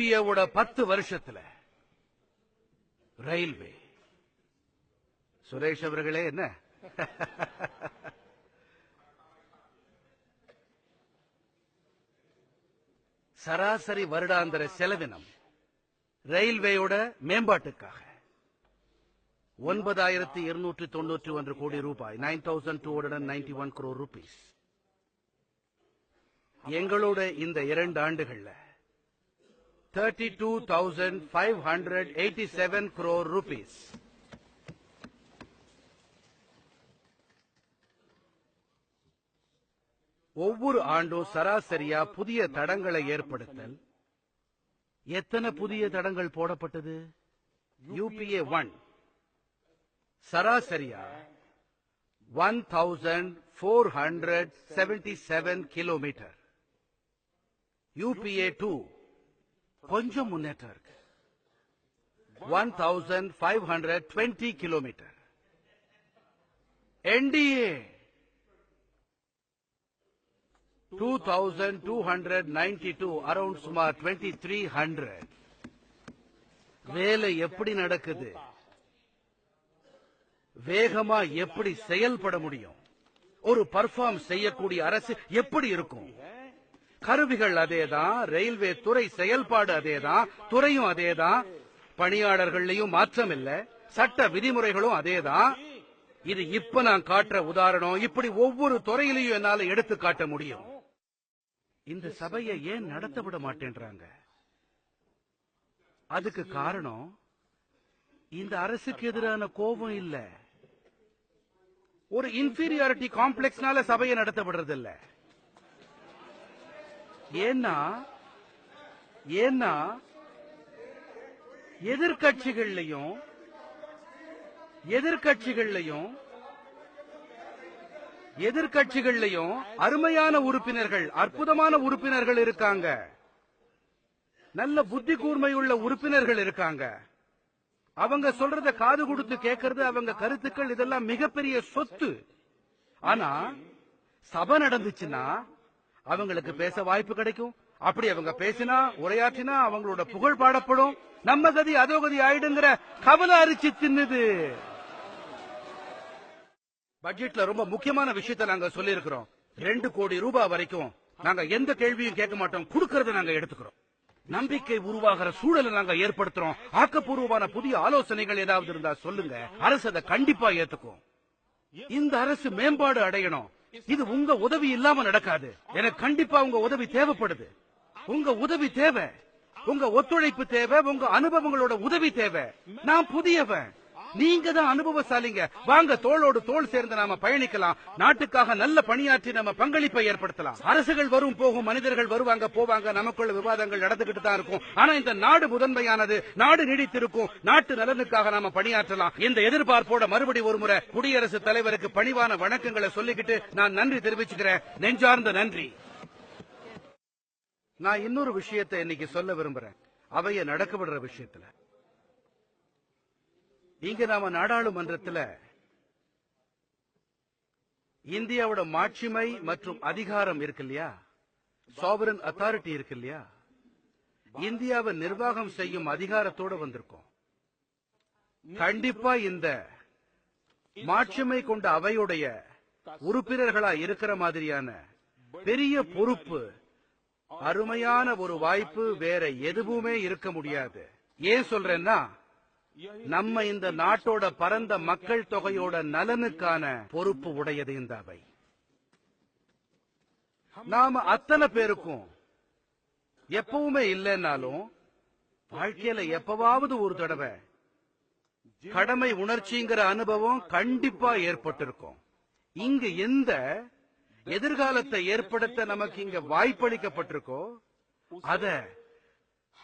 யூபிஏவோட 10 வருஷத்துல ரயில்வே. சுரேஷ் அவர்களே என்ன சராசரி வருடாந்திர செலவினம் ரயில்வேயோட மேம்பாட்டுக்காக 9291 கோடி ரூபாய், 9291 crore rupees. எங்களோட இந்த 2 ஆண்டுகள்ல 32,587 crore rupees. ஒவ்வொரு ஆண்டும் சராசரியா புதிய தடங்களை ஏற்படுத்தல். எத்தனை புதிய தடங்கள் போடப்பட்டது? யூபிஏ 1 சராசரியா 1477 கிலோமீட்டர். யூபிஏ 2 கொஞ்சம் முன்னேற்றம் இருக்கு, 1520 கிலோமீட்டர். என்டிஏ 2292, அரௌண்ட் சுமார் 2300. வேலை எப்படி நடக்குது? வேகமா எப்படி செயல்பட முடியும்? ஒரு பர்ஃபார்ம் செய்யக்கூடிய அரசு எப்படி இருக்கும்? கருவிகள் அதேதான், ரயில்வே துறை செயல்பாடு அதேதான், துறையும் அதேதான், பணியாளர்களையும் மாற்றம் இல்ல, சட்ட விதிமுறைகளும் அதேதான். இது இப்ப நான் காட்டுற உதாரணம். இப்படி ஒவ்வொரு துறையிலையும் என்னால எடுத்து காட்ட முடியும். இந்த சபையை ஏன் நடத்த விட மாட்டேன்றாங்க? அதுக்கு காரணம் இந்த அரசுக்கு எதிரான கோபம் இல்ல, ஒரு இன்ஃபீரியாரிட்டி காம்ப்ளெக்ஸ்னால சபையை நடத்த விடுறது இல்ல. ஏன்னா எதிர்கட்சிகள்லயும் அருமையான உறுப்பினர்கள், அற்புதமான உறுப்பினர்கள் இருக்காங்க, நல்ல புத்தி கூர்மையுள்ள உறுப்பினர்கள் இருக்காங்க. அவங்க சொல்றத காது கொடுத்து கேட்கறது, அவங்க கருத்துக்கள், இதெல்லாம் மிகப்பெரிய சொத்து. ஆனா சபை நடந்துச்சுன்னா அவங்களுக்கு பேச வாய்ப்பு கிடைக்கும். அப்படி அவங்க பேசினா, உரையாற்றினா அவங்களோட புகழ் பாடப்படும். நம்ம கதி அதோ கதி ஆயிடுங்கிற கவலை அரிச்சு தின்னுது. பட்ஜெட்ல ரொம்ப முக்கியமான விஷயத்தை நாங்க சொல்லி இருக்கிறோம். 2 கோடி ரூபாய் வரைக்கும் நாங்க எந்த கேள்வியும் கேட்க மாட்டோம், கொடுக்கறத நாங்க எடுத்துக்கிறோம். நம்பிக்கை உருவாகிற சூழலை நாங்க ஏற்படுத்துறோம். ஆக்கப்பூர்வமான புதிய ஆலோசனைகள் ஏதாவது இருந்தா சொல்லுங்க, அரசு அதை கண்டிப்பா ஏத்துக்கும். இந்த அரசு மேம்பாடு அடையணும். இது உங்க உதவி இல்லாம நடக்காது. எனக்கு கண்டிப்பா உங்க உதவி தேவைப்படுது. உங்க உதவி தேவை, உங்க ஒத்துழைப்பு தேவை, உங்க அனுபவங்களோட உதவி தேவை. நான் புதியவன், நீங்க தான் அனுபவசாலிங்க. வாங்க, தோளோடு தோள் சேர்ந்து நாம பயணிக்கலாம். நாட்டுக்காக நல்ல பணியாற்றி நம்ம பங்களிப்பை ஏற்படுத்தலாம். அரசுகள் வரும் போகும், மனிதர்கள் வருவாங்க போவாங்க, நமக்குள்ள விவாதங்கள் நடந்துகிட்டு தான் இருக்கும். ஆனா இந்த நாடு முதன்மையானது, நாடு நீடித்திருக்கும். நாட்டு நலனுக்காக நாம பணியாற்றலாம். இந்த எதிர்பார்ப்போட மறுபடி ஒருமுறை குடியரசுத் தலைவருக்கு பணிவான வணக்கங்களை சொல்லிக்கிட்டு நான் நன்றி தெரிவிச்சுக்கிறேன். நெஞ்சார்ந்த நன்றி. நான் இன்னொரு விஷயத்தை இன்னைக்கு சொல்ல விரும்புறேன். அவைய நடக்க விடுற விஷயத்துல இங்க நாம நாடாளுமன்றத்தில் இந்தியாவோட மாட்சிமை மற்றும் அதிகாரம் இருக்கு இல்லையா, சாவரன் அத்தாரிட்டி இருக்கு இல்லையா, இந்தியாவை நிர்வாகம் செய்யும் அதிகாரத்தோட வந்திருக்கோம். கண்டிப்பா இந்த மாட்சிமை கொண்ட அவையுடைய உறுப்பினர்களா இருக்கிற மாதிரியான பெரிய பொறுப்பு, அருமையான ஒரு வாய்ப்பு வேற எதுவுமே இருக்க முடியாது. ஏன் சொல்றேன்னா, நம்ம இந்த நாட்டோட பரந்த மக்கள் தொகையோட நலனுக்கான பொறுப்பு உடையது இந்த அவை. நாம அத்தனை பேருக்கும் எப்பவுமே இல்லைன்னாலும் வாழ்க்கையில எப்பவாவது ஒரு தடவை கடமை உணர்ச்சிங்கிற அனுபவம் கண்டிப்பா ஏற்பட்டிருக்கும். இங்க எந்த எதிர்காலத்தை ஏற்படுத்த நமக்கு இங்க வாய்ப்பளிக்கப்பட்டிருக்கோ அத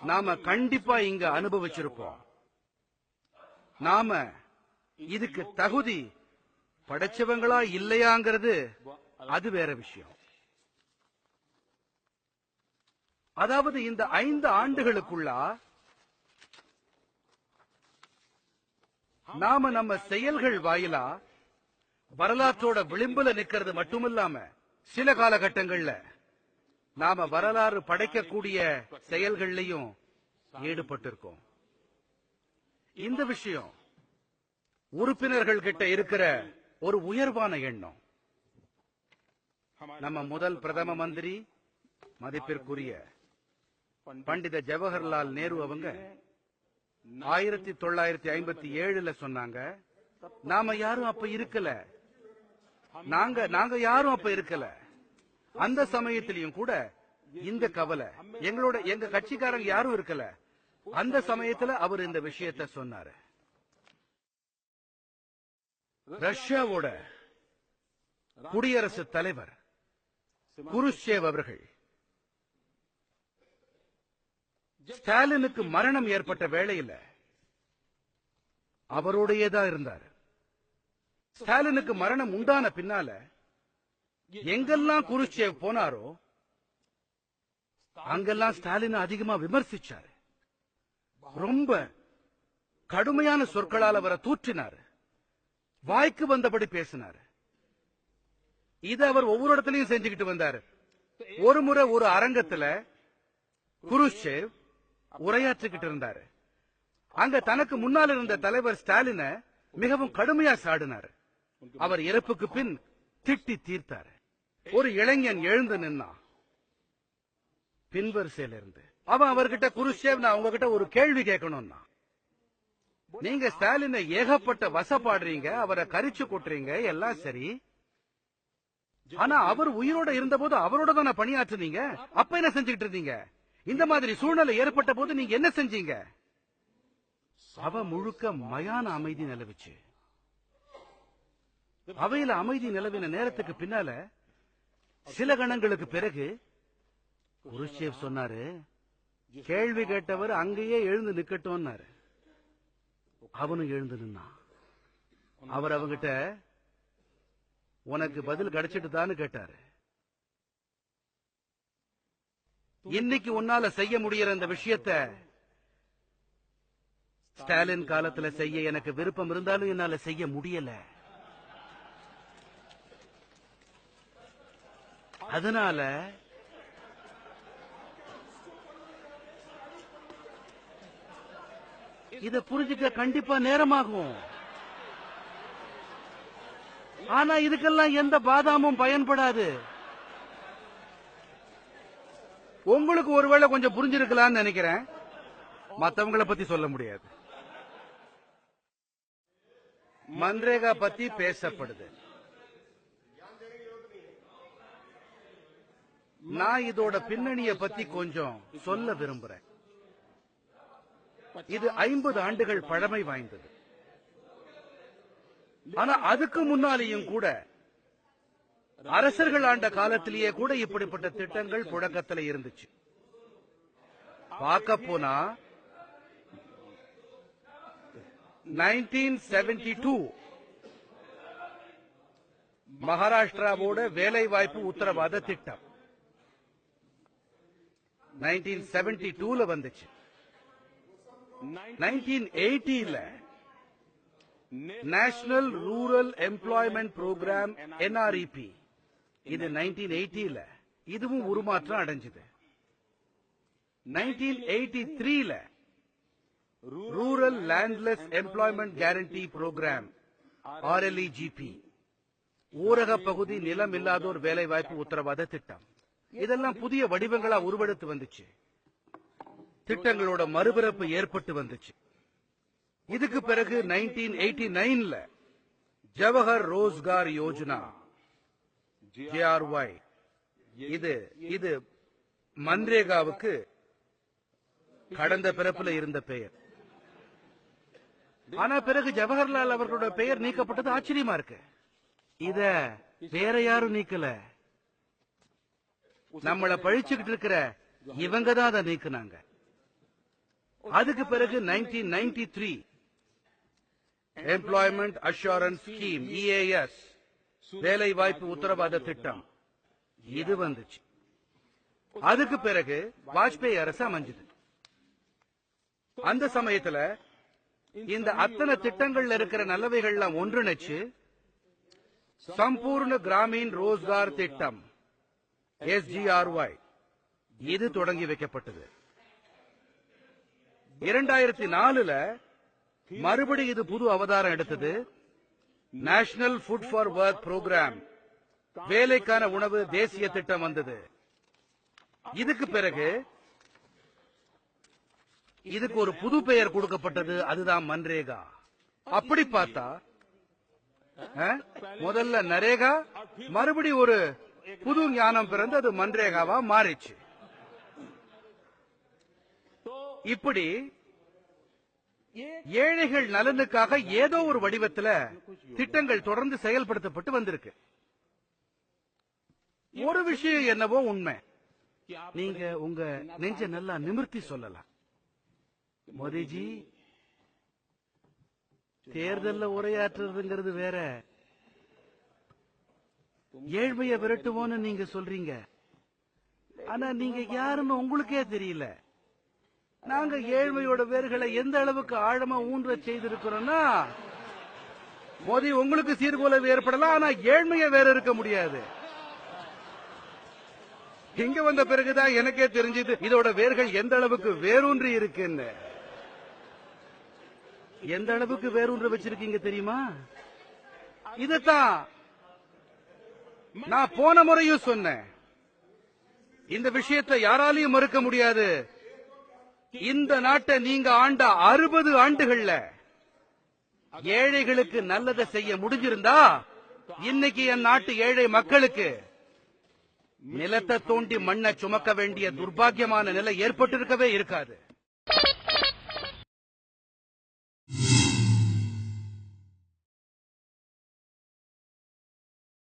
நாம கண்டிப்பா இங்க அனுபவிச்சிருப்போம். நாம இதுக்கு தகுதி படைச்சவங்களா இல்லையாங்கிறது அது வேற விஷயம். அதாவது இந்த 5 ஆண்டுகளுக்குள்ள நாம நம்ம செயல்கள் வாயிலா வரலாற்றோட விளிம்புல நிக்கிறது மட்டுமில்லாம, சில காலகட்டங்கள்ல நாம வரலாறு படைக்கக்கூடிய செயல்கள்லையும் ஈடுபட்டிருக்கோம். இந்த விஷயம் உறுப்பினர்கள் கிட்ட இருக்கிற ஒரு உயர்வான எண்ணம். நம்ம முதல் பிரதம மந்திரி மதிப்பிற்குரிய பண்டித ஜவஹர்லால் நேரு அவங்க 1957 சொன்னாங்க, நாம யாரும் அப்ப இருக்கல, நாங்க யாரும் அப்ப இருக்கல. அந்த சமயத்திலையும் கூட இந்த கவலை எங்க கட்சிக்காரங்க யாரும் இருக்கல. அந்த சமயத்துல அவர் இந்த விஷயத்தை சொன்னாரு. ரஷ்யாவோட குடியரசுத் தலைவர் குருஷேவ் அவர்கள் ஸ்டாலினுக்கு மரணம் ஏற்பட்ட வேளையில அவரோடையேதான் இருந்தார். ஸ்டாலினுக்கு மரணம் உண்டான பின்னால எங்கெல்லாம் குருஷேவ் போனாரோ அங்கெல்லாம் ஸ்டாலின் அதிகமா விமர்சிச்சாரு. ரொம்ப கடுமையான சொற்களால் அவரை தூற்றினார். வாய்க்கு வந்தபடி பேசினார். இதை அவர் ஒவ்வொரு இடத்துலயும் செஞ்சுக்கிட்டு வந்தார். ஒரு முறை ஒரு அரங்கத்துல குருஷேவ் உரையாற்றிக்கிட்டு இருந்தாரு. அங்க தனக்கு முன்னால் இருந்த தலைவர் ஸ்டாலின மிகவும் கடுமையா சாடினார். அவர் இறப்புக்கு பின் திட்டி தீர்த்தார். ஒரு இளைஞன் எழுந்து நின்னான் பின்வரிசையில இருந்து. அவன் அவர்கிட்ட, குருஷேவ், நான் உங்ககிட்ட ஒரு கேள்வி கேட்கணும்னா, நீங்க ஸ்டாலினை ஏகப்பட்ட வசப்பாடுறீங்க, அவரை கரிச்சு கொட்டுறீங்க, எல்லாம் சரி. ஆனா அவர் உயிரோட இருந்த போது அவரோட தானே பணியாற்றுனீங்க. அப்ப என்ன செஞ்சுக்கிட்டு இருந்தீங்க? இந்த மாதிரி சூழ்நிலை ஏற்பட்ட போது நீங்க என்ன செஞ்சீங்க? அவ முழுக்க மயான அமைதி நிலவுச்சு. அவையில அமைதி நிலவின நேரத்துக்கு பின்னால சில கணங்களுக்கு பிறகு குருஷேவ் சொன்னாரு, கேள்வி கேட்டவர் அங்கேயே எழுந்து நிக்கட்டும்னாரு. அவனும் எழுந்து நின்னான். அவர் அவங்கிட்ட, உனக்கு பதில் கிடைச்சிட்டு தான்னு கேட்டாரு. இன்னைக்கு உன்னால செய்ய முடியற அந்த விஷயத்தை ஸ்டாலின் காலத்துல செய்ய எனக்கு விருப்பம் இருந்தாலும் என்னால செய்ய முடியல. அதனால இத புரிஞ்சுக்க கண்டிப்பா நேரமாகும். ஆனா இதுக்கெல்லாம் எந்த பாதாமும் பயன்படாது. உங்களுக்கு ஒருவேளை கொஞ்சம் புரிஞ்சிருக்கலாம்னு நினைக்கிறேன். மத்தவங்களை பத்தி சொல்ல முடியாது. மன்ரேகா பத்தி பேசப்படுது. நான் இதோட பின்னணியை பத்தி கொஞ்சம் சொல்ல விரும்புறேன். இது 50 ஆண்டுகள் பழமை வாய்ந்தது. ஆனா அதுக்கு முன்னாலேயும் கூட அரசர்கள் ஆண்ட காலத்திலேயே கூட இப்படிப்பட்ட திட்டங்கள் புழக்கத்தில் இருந்துச்சு. பார்க்க போனா 1972 மகாராஷ்டிராவோட வேலை வாய்ப்பு உத்தரவாத திட்டம் 1972 வந்துச்சு. 1980 national rural employment program NREP, இது 1980 இதுவும் உருமாற்றம் அடைஞ்சது. 1983 rural landless employment guarantee program RLEGP, ஊரக பகுதி நிலம் இல்லாதோர் வேலை வாய்ப்பு உத்தரவாத திட்டம். இதெல்லாம் புதிய வடிவங்களா உருவெடுத்து வந்துச்சு. திட்டங்களோட மறுபிறப்பு ஏற்பட்டு வந்துச்சு. இதுக்கு பிறகு 1989 ஜவஹர் ரோஸ்கார் யோஜனா JRY, இது மன்ரேகாவுக்கு கடந்த பிறப்புல இருந்த பெயர். ஆனா பிறகு ஜவஹர்லால் அவர்களோட பெயர் நீக்கப்பட்டது ஆச்சரியமா இருக்கு. இத வேற யாரும் நீக்கல, நம்மள பழிச்சுக்கிட்டு இருக்கிற இவங்க தான் அதை நீக்குனாங்க. அதுக்கு பிறகு 1993 எம்ப்ளாய்மெண்ட் அஷூரன்ஸ் ஸ்கீம் EAS, வேலை வாய்ப்பு உத்தரவாத திட்டம், இது வந்துச்சு. அதுக்கு பிறகு வாஜ்பேயி அரசு அமைஞ்சது. அந்த சமயத்துல இந்த அத்தனை திட்டங்கள்ல இருக்கிற நல்லவைகள்லாம் ஒன்றிணைச்சு சம்பூர்ண கிராமீன் ரோஸ்கார் திட்டம் SGRY இது தொடங்கி வைக்கப்பட்டது. 2004ல மறுபடி இது புது அவதாரம் எடுத்தது. National food for work program, வேலைக்கான உணவு தேசிய திட்டம் வந்தது. இதுக்கு பிறகு இதுக்கு ஒரு புது பெயர் கொடுக்கப்பட்டது, அதுதான் மன்ரேகா. அப்படி பார்த்தா முதல்ல நரேகா, மறுபடி ஒரு புது ஞானம் பிறந்து அது மன்ரேகாவா மாறிச்சு. இப்படி ஏழைகள் நலனுக்காக ஏதோ ஒரு வடிவத்தில் திட்டங்கள் தொடர்ந்து செயல்படுத்தப்பட்டு வந்திருக்கு. ஒரு விஷயம் என்னவோ உண்மை, நீங்க உங்க நெஞ்ச நல்லா நிமிர்த்தி சொல்லலாம். மோடிஜி, தேர்தல்ல உரையாற்றுறதுங்கிறது வேற, ஏழ்மைய விரட்டுவோன்னு நீங்க சொல்றீங்க. ஆனா நீங்க யாருன்னு உங்களுக்கே தெரியல. நாங்க ஏழ்மையோட வேர்களை எந்த அளவுக்கு ஆழமா ஊன்ற செய்திருக்கிறோம்னா, மோடி உங்களுக்கு சீர்குலைவு ஏற்படலாம், ஆனா ஏழ்மைய வேற இருக்க முடியாது. இங்க வந்த பிறகுதான் எனக்கே தெரிஞ்சது இதோட வேர்கள் எந்த அளவுக்கு வேரூன்றி இருக்குன்னு. எந்த அளவுக்கு வேரூன்ற வச்சிருக்கீங்க தெரியுமா? இதுதான் நான் போன முறையும் சொன்னேன். இந்த விஷயத்தை யாராலையும் மறுக்க முடியாது. இந்த நாட்டை நீங்க ஆண்ட 60 ஆண்டுகள்ல ஏழைகளுக்கு நல்லதை செய்ய முடிஞ்சிருந்தா, இன்னைக்கு என் நாட்டு ஏழை மக்களுக்கு நிலத்தை தோண்டி மண்ணை சுமக்க வேண்டிய துர்பாக்கியமான நிலை ஏற்பட்டிருக்கவே இருக்காது.